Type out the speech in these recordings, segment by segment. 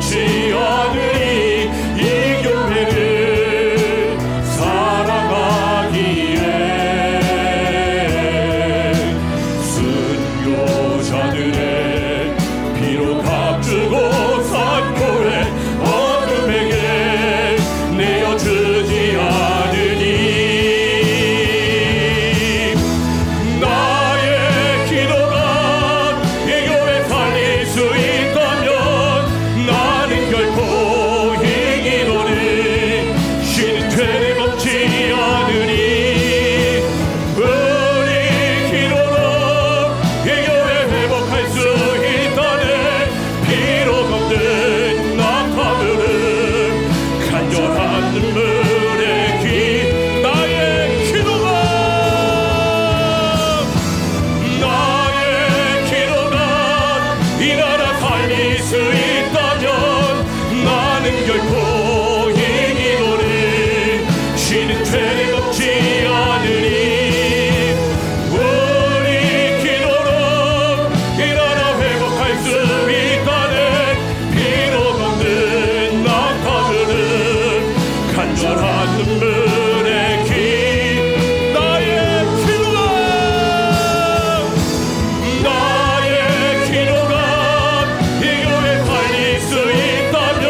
멈추지 않으리. 이 교회를 사랑하기에 순교자들의 피로 값주고 산 교회 어둠에게 내어주지 않으니. 나의 기도가 이 교회 살릴 수 있다면 나는 결코 이 기도를 쉬는 죄를 걷지 않으리. 우리 기도로 이 교회 회복할 수 있다네. 피로 걷는 낙타들은 간절한 눈물의 귀. 나의 기도가 이 나라 살릴 수 있다면 나는 결코 이 기도를 쉬는 죄를 걷지 않으리. 우리 기도로 이 나라 회복할 수 있다네. 피로 걷는 낙타들은 간절한 눈물의 귀. 나의 기도가 이 교회 살릴 수 있다면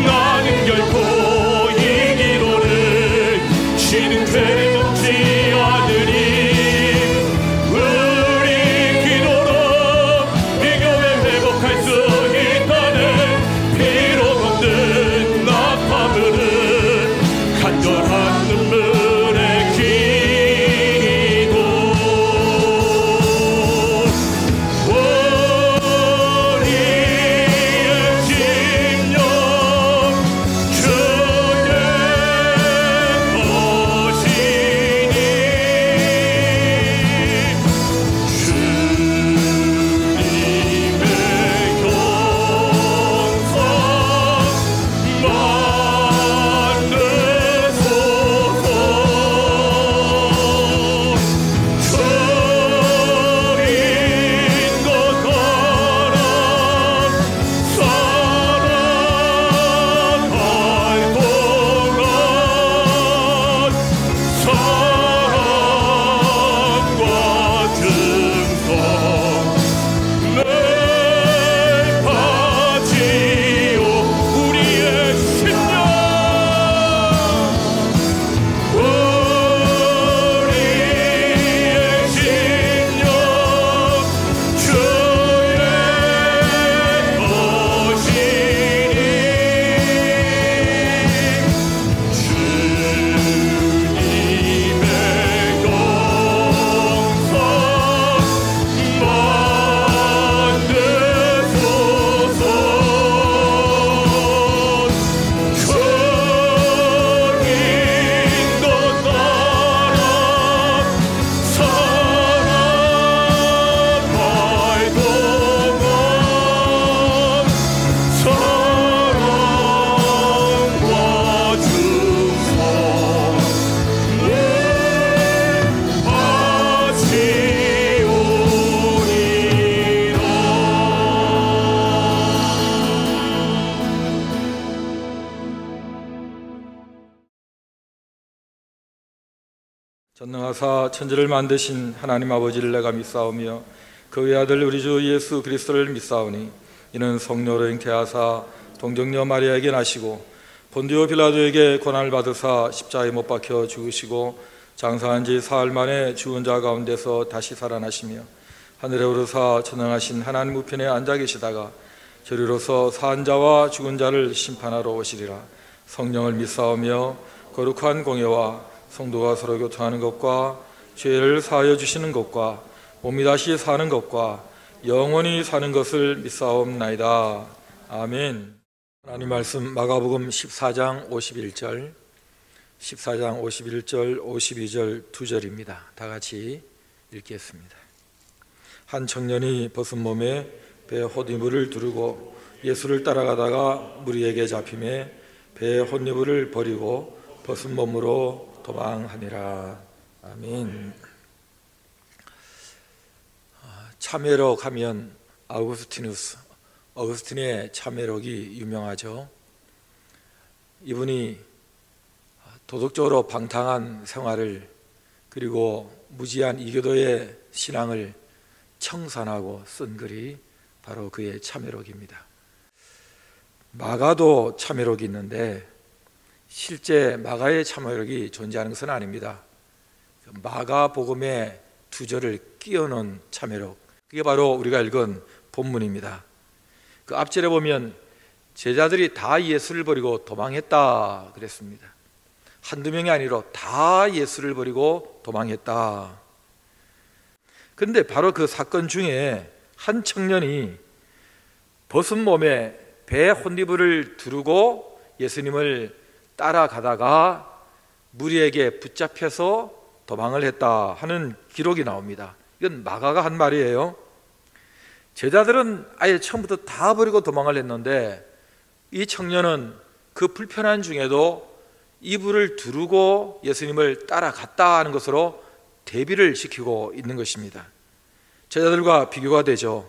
나는 결코 이 기도를 쉬는 죄를 걷지 않으리. 우리 기도로 이 교회 회복할 수 있다네. 피로 걷는 낙타들은 간절한 눈물의 기도. 우리의 심령 주의 것이니 주님의 형상 만드소서. 주인 것 따라 살아갈 동안 사랑과 증서 내 바지요. 우리의 심령 주의 것이니 주님의 영상 만드소서. 주인 것 따라 살아갈 동안 사랑과 증서 내 바지오리라. 전능하사 천지를 만드신 하나님 아버지를 내가 믿사오며 그 외아들 우리 주 예수 그리스도를 믿사오니 이는 성령으로 잉태하사 동정녀 마리아에게 나시고 본디오 빌라도에게 고난을 받으사 십자가에 못 박혀 죽으시고 장사한 지 사흘 만에 죽은 자 가운데서 다시 살아나시며 하늘에 오르사 전능하신 하나님 우편에 앉아 계시다가 저리로서 산 자와 죽은 자를 심판하러 오시리라. 성령을 믿사오며 거룩한 공예와 성도가 서로 교통하는 것과 죄를 사하여 주시는 것과 몸이 다시 사는 것과 영원히 사는 것을 믿사옵나이다. 아멘. 하나님 말씀 마가복음 14장 51절 52절 2절입니다. 다 같이 읽겠습니다. 한 청년이 벗은 몸에 배에 헛이불을 두르고 예수를 따라가다가 무리에게 잡힘에 배에 헛이불을 버리고 벗은 몸으로 도망하니라. 아멘. 참회로 가면 아우구스티누스 어거스틴의 참회록이 유명하죠. 이분이 도덕적으로 방탕한 생활을, 그리고 무지한 이교도의 신앙을 청산하고 쓴 글이 바로 그의 참회록입니다. 마가도 참회록이 있는데 실제 마가의 참회록이 존재하는 것은 아닙니다. 마가복음의 두 절을 끼워넣은 참회록, 그게 바로 우리가 읽은 본문입니다. 그 앞절에 보면 제자들이 다 예수를 버리고 도망했다 그랬습니다. 한두 명이 아니라 다 예수를 버리고 도망했다. 그런데 바로 그 사건 중에 한 청년이 벗은 몸에 배 혼니부를 두르고 예수님을 따라가다가 무리에게 붙잡혀서 도망을 했다 하는 기록이 나옵니다. 이건 마가가 한 말이에요. 제자들은 아예 처음부터 다 버리고 도망을 했는데 이 청년은 그 불편한 중에도 이불을 두르고 예수님을 따라갔다 하는 것으로 대비를 시키고 있는 것입니다. 제자들과 비교가 되죠.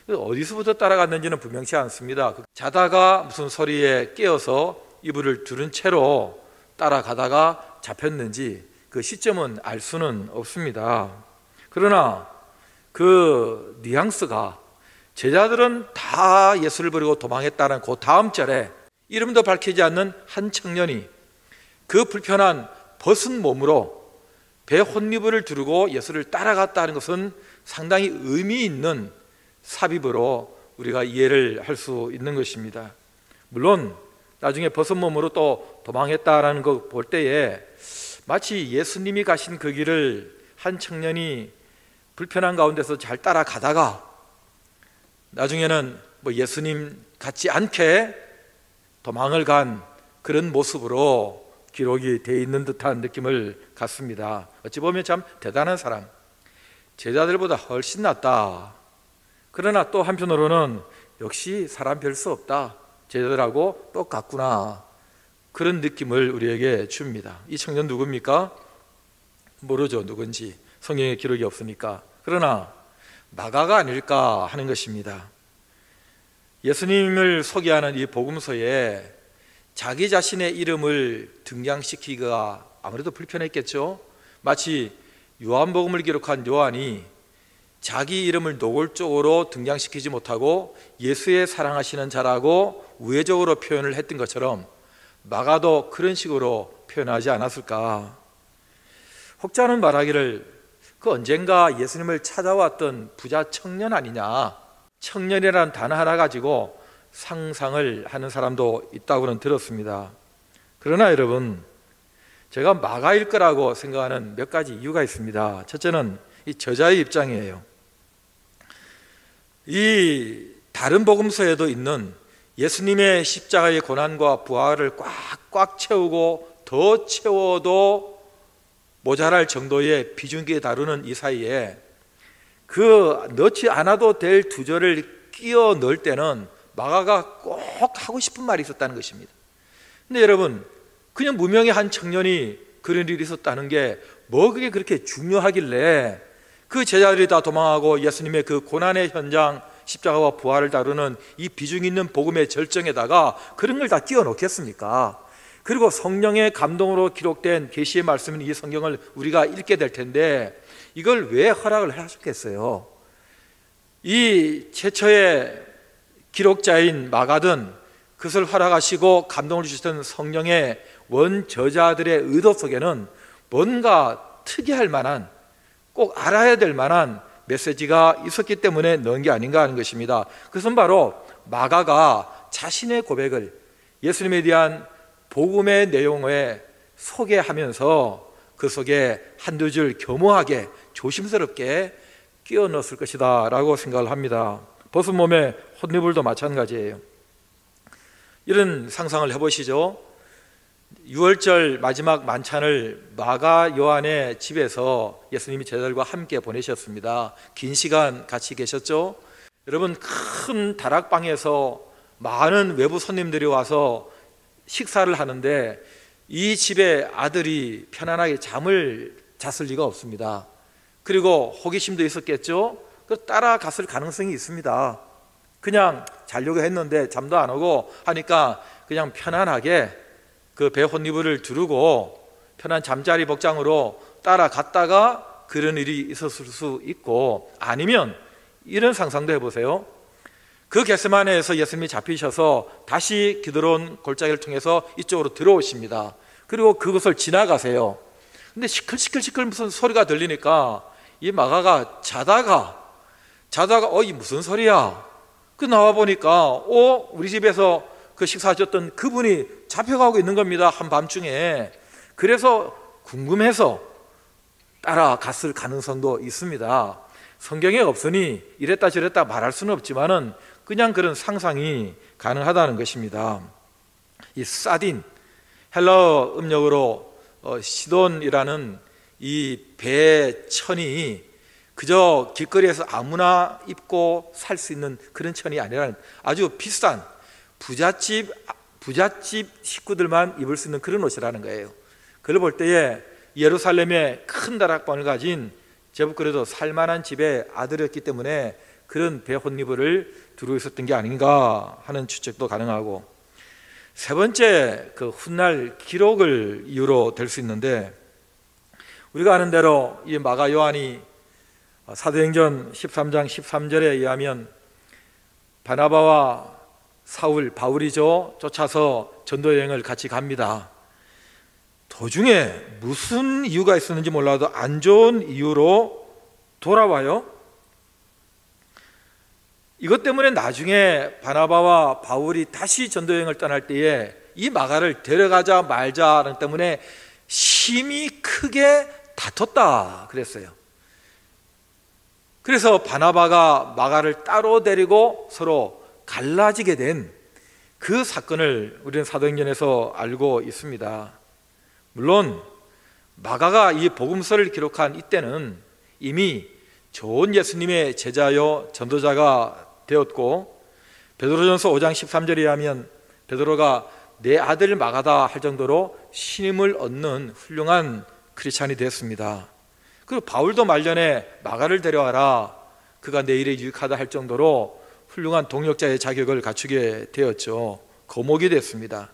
어디서부터 따라갔는지는 분명치 않습니다. 자다가 무슨 소리에 깨어서 이불을 두른 채로 따라가다가 잡혔는지 그 시점은 알 수는 없습니다. 그러나 그 뉘앙스가, 제자들은 다 예수를 버리고 도망했다는 그 다음 절에 이름도 밝히지 않는 한 청년이 그 불편한 벗은 몸으로 배 혼니부를 두르고 예수를 따라갔다는 것은 상당히 의미 있는 삽입으로 우리가 이해를 할 수 있는 것입니다. 물론 나중에 벗은 몸으로 또 도망했다라는 거 볼 때에 마치 예수님이 가신 그 길을 한 청년이 불편한 가운데서 잘 따라가다가 나중에는 예수님 같지 않게 도망을 간 그런 모습으로 기록이 되어 있는 듯한 느낌을 갖습니다. 어찌 보면 참 대단한 사람, 제자들보다 훨씬 낫다. 그러나 또 한편으로는 역시 사람 별 수 없다, 제자들하고 똑같구나, 그런 느낌을 우리에게 줍니다. 이 청년 누굽니까? 모르죠, 누군지. 성경에 기록이 없으니까. 그러나 마가가 아닐까 하는 것입니다. 예수님을 소개하는 이 복음서에 자기 자신의 이름을 등장시키기가 아무래도 불편했겠죠. 마치 요한복음을 기록한 요한이 자기 이름을 노골적으로 등장시키지 못하고 예수의 사랑하시는 자라고 우회적으로 표현을 했던 것처럼 마가도 그런 식으로 표현하지 않았을까. 혹자는 말하기를 그 언젠가 예수님을 찾아왔던 부자 청년 아니냐, 청년이라는 단어 하나 가지고 상상을 하는 사람도 있다고는 들었습니다. 그러나 여러분, 제가 마가일 거라고 생각하는 몇 가지 이유가 있습니다. 첫째는 이 저자의 입장이에요. 이 다른 복음서에도 있는 예수님의 십자가의 고난과 부활을 꽉꽉 채우고 더 채워도 모자랄 정도의 비중있게 다루는 이 사이에 그 넣지 않아도 될 두 절을 끼워 넣을 때는 마가가 꼭 하고 싶은 말이 있었다는 것입니다. 근데 여러분, 그냥 무명의 한 청년이 그런 일이 있었다는 게 뭐 그게 그렇게 중요하길래 그 제자들이 다 도망하고 예수님의 그 고난의 현장, 십자가와 부활을 다루는 이 비중 있는 복음의 절정에다가 그런 걸 다 끼워 넣겠습니까? 그리고 성령의 감동으로 기록된 계시의 말씀인 이 성경을 우리가 읽게 될 텐데 이걸 왜 허락을 하셨겠어요? 이 최초의 기록자인 마가든 그것을 허락하시고 감동을 주셨던 성령의 원저자들의 의도 속에는 뭔가 특이할 만한, 꼭 알아야 될 만한 메시지가 있었기 때문에 넣은 게 아닌가 하는 것입니다. 그것은 바로 마가가 자신의 고백을 예수님에 대한 복음의 내용에 소개하면서 그 속에 한두 줄 겸허하게 조심스럽게 끼워 넣었을 것이다 라고 생각을 합니다. 벗은 몸에 혼니불도 마찬가지예요. 이런 상상을 해보시죠. 6월절 마지막 만찬을 마가 요한의 집에서 예수님이 제자들과 함께 보내셨습니다. 긴 시간 같이 계셨죠. 여러분, 큰 다락방에서 많은 외부 손님들이 와서 식사를 하는데 이 집의 아들이 편안하게 잠을 잤을 리가 없습니다. 그리고 호기심도 있었겠죠. 따라갔을 가능성이 있습니다. 그냥 자려고 했는데 잠도 안 오고 하니까 그냥 편안하게 그 배 혼이불을 두르고 편한 잠자리 복장으로 따라갔다가 그런 일이 있었을 수 있고, 아니면 이런 상상도 해보세요. 그 겟세마네에서 예수님이 잡히셔서 다시 기드론 골짜기를 통해서 이쪽으로 들어오십니다. 그리고 그것을 지나가세요. 근데 시끌시끌 무슨 소리가 들리니까 이 마가가 자다가 이 무슨 소리야? 그 나와 보니까 우리 집에서 그 식사하셨던 그분이 잡혀가고 있는 겁니다, 한밤중에. 그래서 궁금해서 따라갔을 가능성도 있습니다. 성경에 없으니 이랬다 저랬다 말할 수는 없지만은 그냥 그런 상상이 가능하다는 것입니다. 이 사딘, 헬라어 음력으로 시돈이라는 이 배천이 그저 길거리에서 아무나 입고 살 수 있는 그런 천이 아니라 아주 비싼 부잣집 식구들만 입을 수 있는 그런 옷이라는 거예요. 그걸 볼 때에 예루살렘에 큰 다락방을 가진 제법 그래도 살만한 집의 아들이었기 때문에 그런 배 혼이불을 두르고 있었던 게 아닌가 하는 추측도 가능하고, 세 번째 그 훗날 기록을 이유로 될 수 있는데, 우리가 아는 대로 이 마가 요한이 사도행전 13장 13절에 의하면 바나바와 바울이죠, 쫓아서 전도 여행을 같이 갑니다. 도중에 무슨 이유가 있었는지 몰라도 안 좋은 이유로 돌아와요. 이것 때문에 나중에 바나바와 바울이 다시 전도 여행을 떠날 때에 이 마가를 데려가자 말자는 때문에 심히 크게 다퉜다 그랬어요. 그래서 바나바가 마가를 따로 데리고 서로 갈라지게 된 그 사건을 우리는 사도행전에서 알고 있습니다. 물론 마가가 이 복음서를 기록한 이때는 이미 좋은 예수님의 제자요 전도자가 되었고, 베드로전서 5장 13절에 하면 베드로가 내 아들 마가다 할 정도로 신임을 얻는 훌륭한 크리스찬이 되었습니다. 그리고 바울도 말년에 마가를 데려와라, 그가 내 일에 유익하다 할 정도로 훌륭한 동역자의 자격을 갖추게 되었죠. 거목이 됐습니다.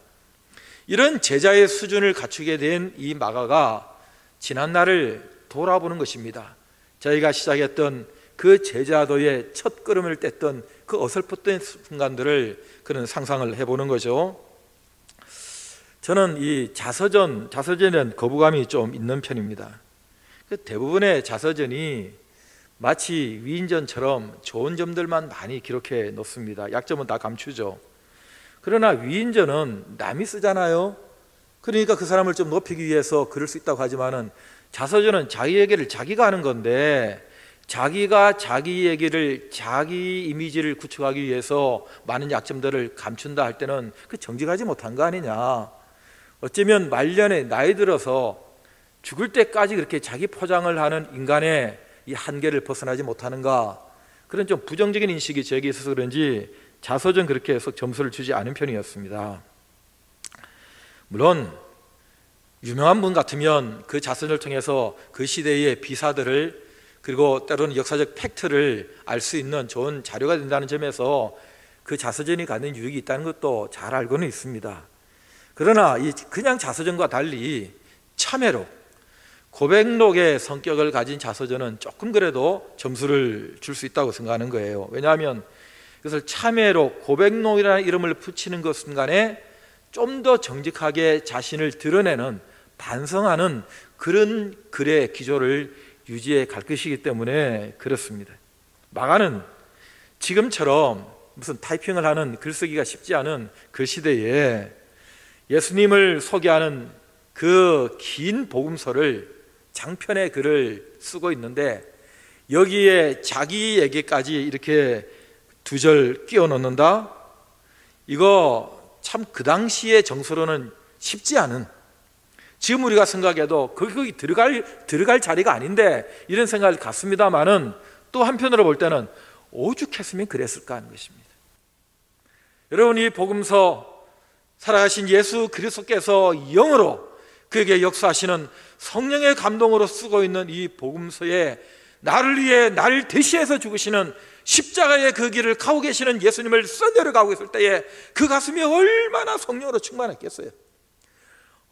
이런 제자의 수준을 갖추게 된 이 마가가 지난날을 돌아보는 것입니다. 저희가 시작했던 그 제자도의 첫 걸음을 뗐던 그 어설펐던 순간들을 그런 상상을 해보는 거죠. 저는 이 자서전에는 거부감이 좀 있는 편입니다. 대부분의 자서전이 마치 위인전처럼 좋은 점들만 많이 기록해 놓습니다. 약점은 다 감추죠. 그러나 위인전은 남이 쓰잖아요. 그러니까 그 사람을 좀 높이기 위해서 그럴 수 있다고 하지만은 자서전은 자기 얘기를 자기가 하는 건데, 자기가 자기 얘기를, 자기 이미지를 구축하기 위해서 많은 약점들을 감춘다 할 때는 그 정직하지 못한 거 아니냐. 어쩌면 말년에 나이 들어서 죽을 때까지 그렇게 자기 포장을 하는 인간의 이 한계를 벗어나지 못하는가, 그런 좀 부정적인 인식이 저에게 있어서 그런지 자서전 그렇게 해서 점수를 주지 않은 편이었습니다. 물론 유명한 분 같으면 그 자서전을 통해서 그 시대의 비사들을, 그리고 때로는 역사적 팩트를 알 수 있는 좋은 자료가 된다는 점에서 그 자서전이 갖는 유익이 있다는 것도 잘 알고는 있습니다. 그러나 이 그냥 자서전과 달리 참회록, 고백록의 성격을 가진 자서전은 조금 그래도 점수를 줄 수 있다고 생각하는 거예요. 왜냐하면 그것을 참회록, 고백록이라는 이름을 붙이는 것 순간에 좀 더 정직하게 자신을 드러내는, 반성하는 그런 글의 기조를 유지해 갈 것이기 때문에 그렇습니다. 마가는 지금처럼 무슨 타이핑을 하는 글쓰기가 쉽지 않은 그 시대에 예수님을 소개하는 그 긴 복음서를, 장편의 글을 쓰고 있는데 여기에 자기 얘기까지 이렇게 두 절 끼워 넣는다? 이거 참 그 당시의 정서로는 쉽지 않은, 지금 우리가 생각해도 거기 들어갈 자리가 아닌데 이런 생각을 갖습니다만은, 또 한편으로 볼 때는 오죽했으면 그랬을까 하는 것입니다. 여러분, 이 복음서 살아가신 예수 그리스도께서 영으로 그에게 역사하시는 성령의 감동으로 쓰고 있는 이 복음서에 나를 위해 나를 대신해서 죽으시는 십자가의 그 길을 가고 계시는 예수님을 써내려가고 있을 때에 그 가슴이 얼마나 성령으로 충만했겠어요.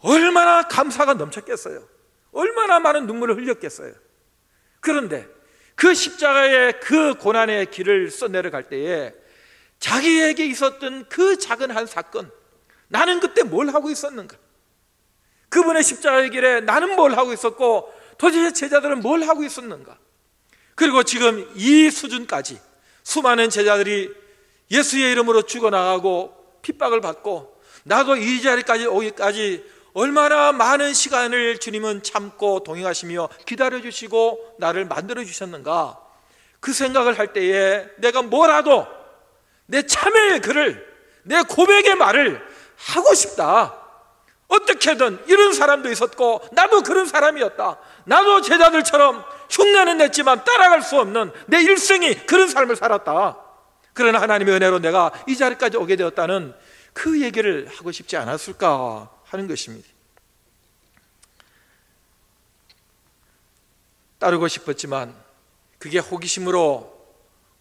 얼마나 감사가 넘쳤겠어요. 얼마나 많은 눈물을 흘렸겠어요. 그런데 그 십자가의 그 고난의 길을 써내려갈 때에 자기에게 있었던 그 작은 한 사건, 나는 그때 뭘 하고 있었는가? 그분의 십자가의 길에 나는 뭘 하고 있었고 도대체 제자들은 뭘 하고 있었는가? 그리고 지금 이 수준까지 수많은 제자들이 예수의 이름으로 죽어나가고 핍박을 받고 나도 이 자리까지 오기까지 얼마나 많은 시간을 주님은 참고 동행하시며 기다려주시고 나를 만들어주셨는가? 그 생각을 할 때에 내가 뭐라도 내 참회의 글을, 내 고백의 말을 하고 싶다. 어떻게든 이런 사람도 있었고 나도 그런 사람이었다. 나도 제자들처럼 흉내는 냈지만 따라갈 수 없는 내 일생이 그런 삶을 살았다. 그러나 하나님의 은혜로 내가 이 자리까지 오게 되었다는 그 얘기를 하고 싶지 않았을까 하는 것입니다. 따르고 싶었지만 그게 호기심으로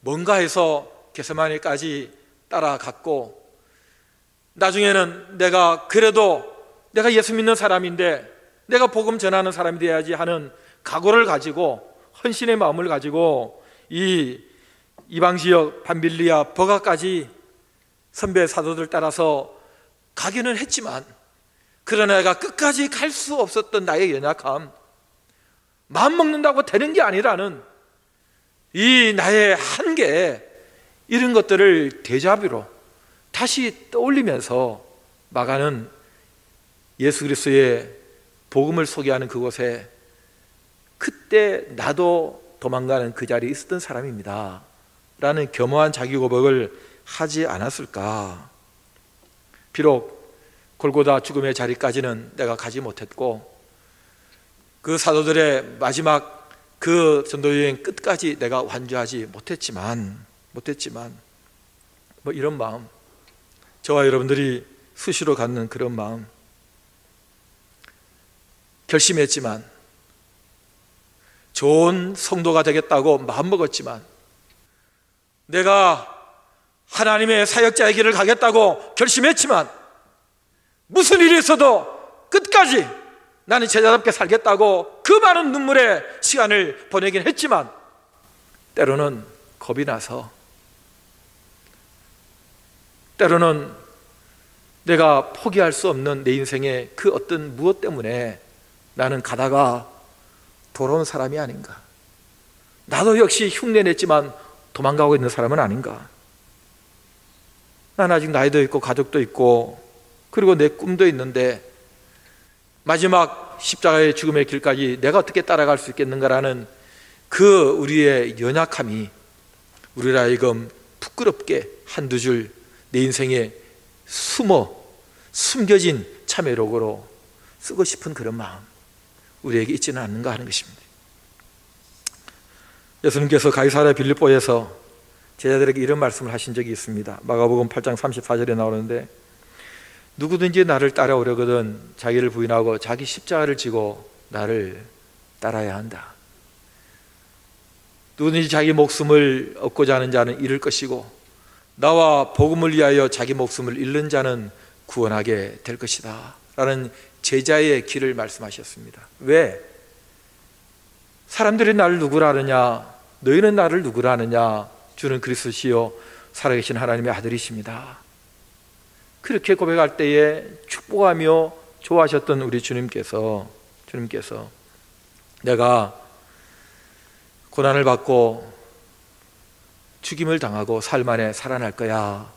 뭔가 해서 겟세마네까지 따라갔고, 나중에는 내가 그래도 내가 예수 믿는 사람인데 내가 복음 전하는 사람이 돼야지 하는 각오를 가지고 헌신의 마음을 가지고 이 이방지역 밤빌리아 버가까지 선배 사도들 따라서 가기는 했지만, 그러나 내가 끝까지 갈 수 없었던 나의 연약함, 마음 먹는다고 되는 게 아니라는 이 나의 한계, 이런 것들을 데자뷰로 다시 떠올리면서 마가는 예수 그리스도의 복음을 소개하는 그곳에 그때 나도 도망가는 그 자리에 있었던 사람입니다 라는 겸허한 자기 고백을 하지 않았을까? 비록 골고다 죽음의 자리까지는 내가 가지 못했고 그 사도들의 마지막 그 전도여행 끝까지 내가 완주하지 못했지만 뭐 이런 마음, 저와 여러분들이 수시로 갖는 그런 마음, 결심했지만, 좋은 성도가 되겠다고 마음먹었지만, 내가 하나님의 사역자의 길을 가겠다고 결심했지만, 무슨 일이 있어도 끝까지 나는 제자답게 살겠다고 그 많은 눈물의 시간을 보내긴 했지만, 때로는 겁이 나서, 때로는 내가 포기할 수 없는 내 인생의 그 어떤 무엇 때문에 나는 가다가 돌아온 사람이 아닌가? 나도 역시 흉내냈지만 도망가고 있는 사람은 아닌가? 난 아직 나이도 있고 가족도 있고 그리고 내 꿈도 있는데 마지막 십자가의 죽음의 길까지 내가 어떻게 따라갈 수 있겠는가라는 그 우리의 연약함이 우리를 하여금 부끄럽게 한두 줄 내 인생에 숨겨진 참회록으로 쓰고 싶은 그런 마음 우리에게 있지는 않는가 하는 것입니다. 예수님께서 가이사랴 빌립보에서 제자들에게 이런 말씀을 하신 적이 있습니다. 마가복음 8장 34절에 나오는데, 누구든지 나를 따라오려거든 자기를 부인하고 자기 십자가를 지고 나를 따라야 한다. 누구든지 자기 목숨을 얻고자 하는 자는 잃을 것이고 나와 복음을 위하여 자기 목숨을 잃는 자는 구원하게 될 것이다 라는 제자의 길을 말씀하셨습니다. 왜? 사람들이 나를 누구라 하느냐? 너희는 나를 누구라 하느냐? 주는 그리스도시요 살아계신 하나님의 아들이십니다. 그렇게 고백할 때에 축복하며 좋아하셨던 우리 주님께서 내가 고난을 받고 죽임을 당하고 사흘 만에 살아날 거야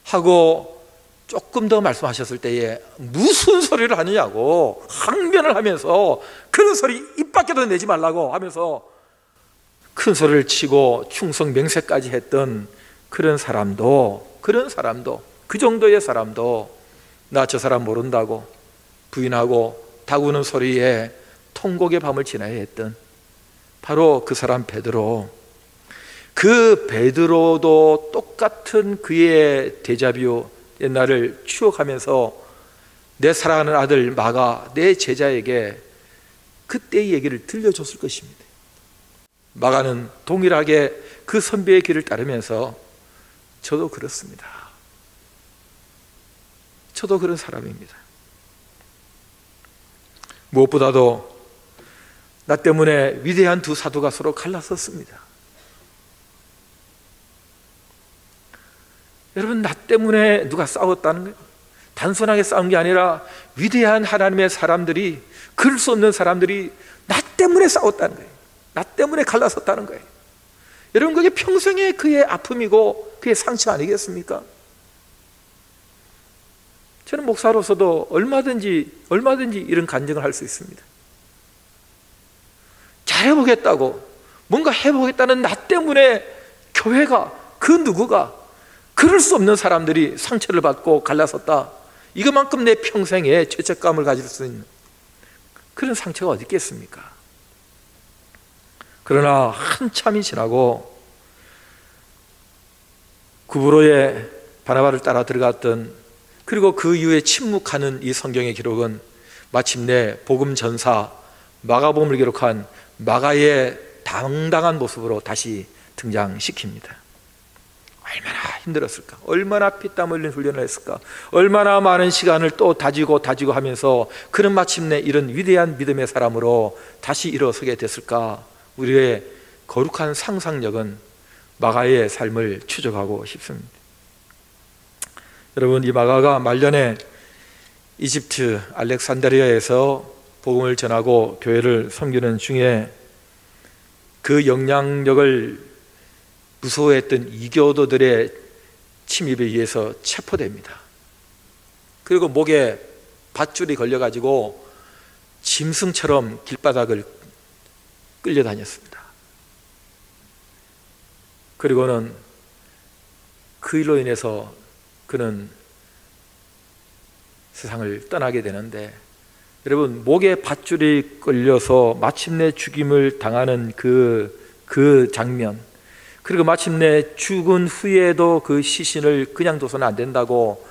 하고 조금 더 말씀하셨을 때에 무슨 소리를 하느냐고 항변을 하면서 그런 소리 입 밖에도 내지 말라고 하면서 큰 소리를 치고 충성 맹세까지 했던 그런 사람도 그 정도의 사람도 나 저 사람 모른다고 부인하고 다구는 소리에 통곡의 밤을 지나야 했던 바로 그 사람 베드로. 그 베드로도 똑같은 그의 데자뷰 옛날을 추억하면서 내 사랑하는 아들 마가 내 제자에게 그때의 얘기를 들려줬을 것입니다. 마가는 동일하게 그 선비의 길을 따르면서 저도 그렇습니다. 저도 그런 사람입니다. 무엇보다도 나 때문에 위대한 두 사도가 서로 갈라섰습니다. 여러분, 나 때문에 누가 싸웠다는 거예요? 단순하게 싸운 게 아니라 위대한 하나님의 사람들이, 그럴 수 없는 사람들이 나 때문에 싸웠다는 거예요. 나 때문에 갈라섰다는 거예요. 여러분, 그게 평생의 그의 아픔이고 그의 상처 아니겠습니까? 저는 목사로서도 얼마든지 이런 간증을 할 수 있습니다. 잘해보겠다고, 뭔가 해보겠다는 나 때문에 교회가, 그 누구가, 그럴 수 없는 사람들이 상처를 받고 갈라섰다. 이것만큼 내 평생에 죄책감을 가질 수 있는 그런 상처가 어디 있겠습니까? 그러나 한참이 지나고 구브로에 바나바를 따라 들어갔던, 그리고 그 이후에 침묵하는 이 성경의 기록은 마침내 복음 전사 마가복음을 기록한 마가의 당당한 모습으로 다시 등장시킵니다. 얼마나 힘들었을까? 얼마나 피땀 흘린 훈련을 했을까? 얼마나 많은 시간을 또 다지고 하면서 그는 마침내 이런 위대한 믿음의 사람으로 다시 일어서게 됐을까? 우리의 거룩한 상상력은 마가의 삶을 추적하고 싶습니다. 여러분, 이 마가가 말년에 이집트 알렉산드리아에서 복음을 전하고 교회를 섬기는 중에 그 영향력을 무서워했던 이교도들의 침입에 의해서 체포됩니다. 그리고 목에 밧줄이 걸려가지고 짐승처럼 길바닥을 끌려다녔습니다. 그리고는 그 일로 인해서 그는 세상을 떠나게 되는데, 여러분, 목에 밧줄이 끌려서 마침내 죽임을 당하는 그 장면, 그리고 마침내 죽은 후에도 그 시신을 그냥 둬서는 안 된다고,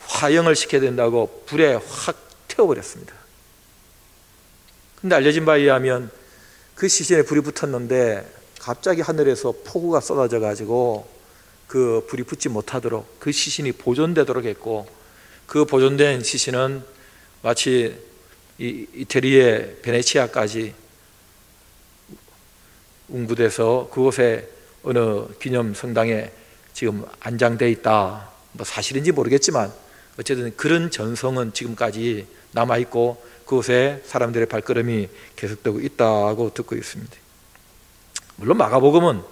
화형을 시켜야 된다고 불에 확 태워버렸습니다. 근데 알려진 바에 의하면 그 시신에 불이 붙었는데 갑자기 하늘에서 폭우가 쏟아져 가지고 그 불이 붙지 못하도록 그 시신이 보존되도록 했고, 그 보존된 시신은 마치 이태리의 베네치아까지 운구돼서 그곳에 어느 기념 성당에 지금 안장되어 있다. 뭐 사실인지 모르겠지만 어쨌든 그런 전성은 지금까지 남아있고 그곳에 사람들의 발걸음이 계속되고 있다고 듣고 있습니다. 물론 마가복음은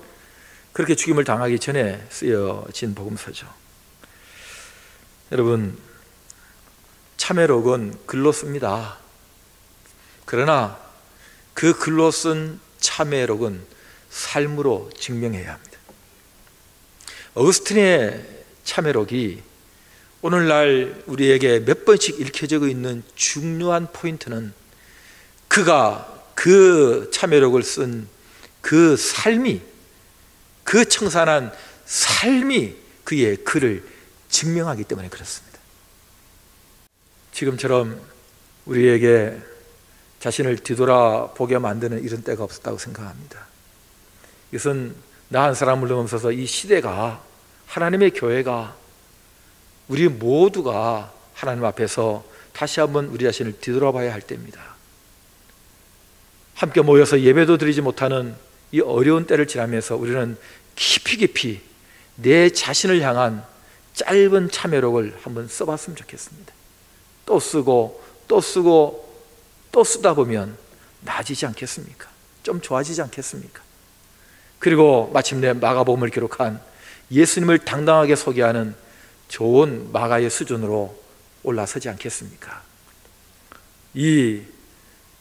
그렇게 죽임을 당하기 전에 쓰여진 복음서죠. 여러분, 참회록은 글로 씁니다. 그러나 그 글로 쓴 참회록은 삶으로 증명해야 합니다. 어거스틴의 참회록이 오늘날 우리에게 몇 번씩 읽혀지고 있는 중요한 포인트는 그가 그 참회록을 쓴 그 삶이, 그 청산한 삶이 그의 글을 증명하기 때문에 그렇습니다. 지금처럼 우리에게 자신을 뒤돌아보게 만드는 이런 때가 없었다고 생각합니다. 이것은 나 한 사람을 넘어서서 이 시대가, 하나님의 교회가, 우리 모두가 하나님 앞에서 다시 한번 우리 자신을 뒤돌아봐야 할 때입니다. 함께 모여서 예배도 드리지 못하는 이 어려운 때를 지나면서 우리는 깊이 내 자신을 향한 짧은 참회록을 한번 써봤으면 좋겠습니다. 또 쓰고 또 쓰다 보면 나아지지 않겠습니까? 좀 좋아지지 않겠습니까? 그리고 마침내 마가복음을 기록한 예수님을 당당하게 소개하는 좋은 마가의 수준으로 올라서지 않겠습니까? 이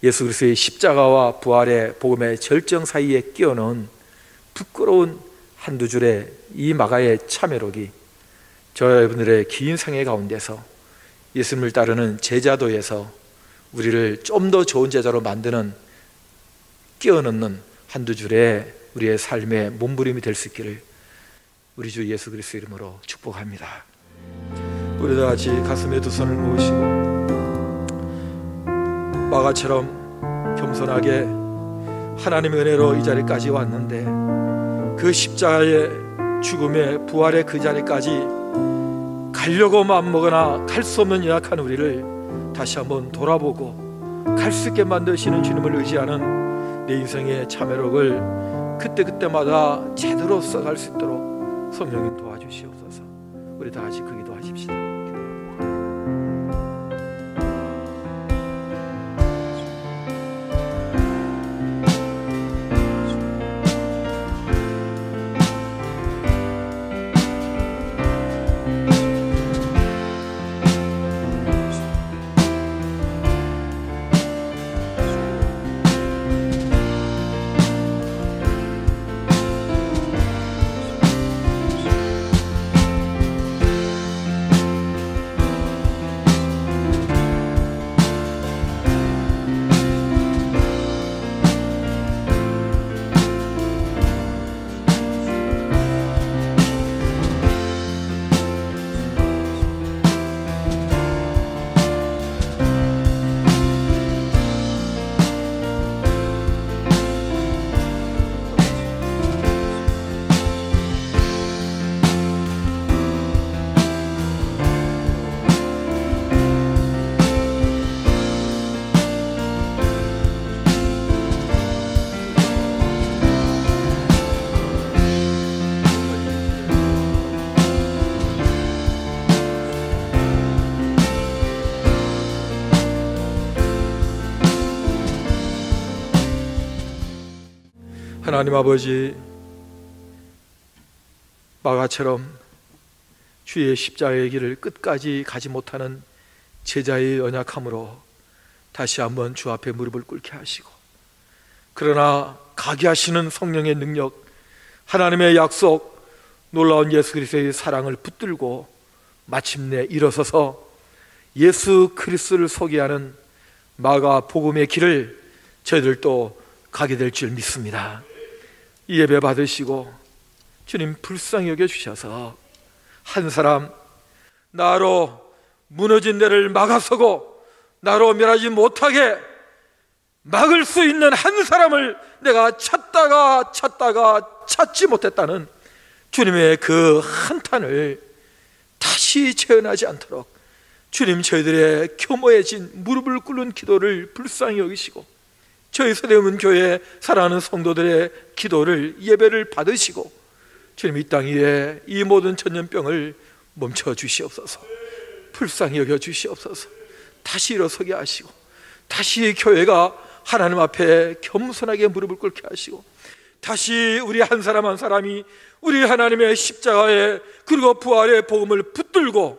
예수 그리스도의 십자가와 부활의 복음의 절정 사이에 끼어넣은 부끄러운 한두 줄의 이 마가의 참회록이 저와 여러분들의 긴 생애 가운데서 예수님을 따르는 제자도에서 우리를 좀 더 좋은 제자로 만드는, 끼어넣는 한두 줄의 우리의 삶의 몸부림이 될 수 있기를 우리 주 예수 그리스도 이름으로 축복합니다. 우리 다 같이 가슴에 두 손을 모으시고 마가처럼 겸손하게 하나님의 은혜로 이 자리까지 왔는데 그 십자가의 죽음의 부활의 그 자리까지 가려고 마음먹으나 갈 수 없는 연약한 우리를 다시 한번 돌아보고 갈 수 있게 만드시는 주님을 의지하는 내 인생의 참회록을 그때그때마다 제대로 써갈 수 있도록 성령님 도와주시옵소서. 우리 다 같이 그 기도하십시다. 하나님 아버지, 마가처럼 주의 십자가의 길을 끝까지 가지 못하는 제자의 연약함으로 다시 한번 주 앞에 무릎을 꿇게 하시고, 그러나 가게 하시는 성령의 능력, 하나님의 약속, 놀라운 예수 그리스도의 사랑을 붙들고 마침내 일어서서 예수 그리스도를 소개하는 마가 복음의 길을 저희들도 가게 될 줄 믿습니다. 이 예배 받으시고 주님 불쌍히 여겨주셔서 한 사람, 나로 무너진 데를 막아서고 나로 멸하지 못하게 막을 수 있는 한 사람을 내가 찾다가 찾지 못했다는 주님의 그 한탄을 다시 재현하지 않도록 주님 저희들의 교모해진 무릎을 꿇는 기도를 불쌍히 여기시고, 저희 서대문 교회 사랑하는 성도들의 기도를, 예배를 받으시고 주님 이 땅 위에 이 모든 전염병을 멈춰 주시옵소서. 불쌍히 여겨 주시옵소서. 다시 일어서게 하시고 다시 교회가 하나님 앞에 겸손하게 무릎을 꿇게 하시고 다시 우리 한 사람 한 사람이 우리 하나님의 십자가에 그리고 부활의 복음을 붙들고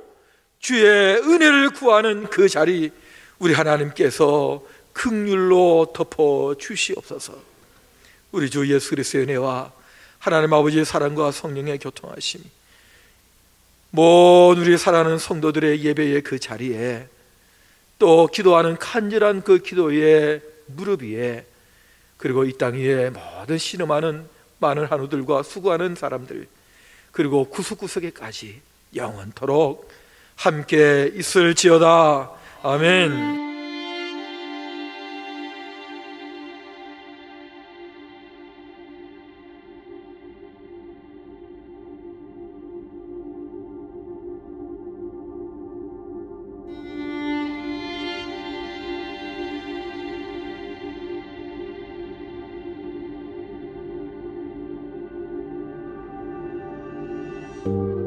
주의 은혜를 구하는 그 자리 우리 하나님께서 긍휼로 덮어 주시옵소서. 우리 주 예수 그리스도의 은혜와 하나님 아버지의 사랑과 성령의 교통하심이 모든 우리 사랑하는 성도들의 예배의 그 자리에, 또 기도하는 간절한 그 기도의 무릎 위에, 그리고 이 땅 위에 모든 신음하는 많은 한우들과 수고하는 사람들, 그리고 구석구석에까지 영원토록 함께 있을지어다. 아멘. 주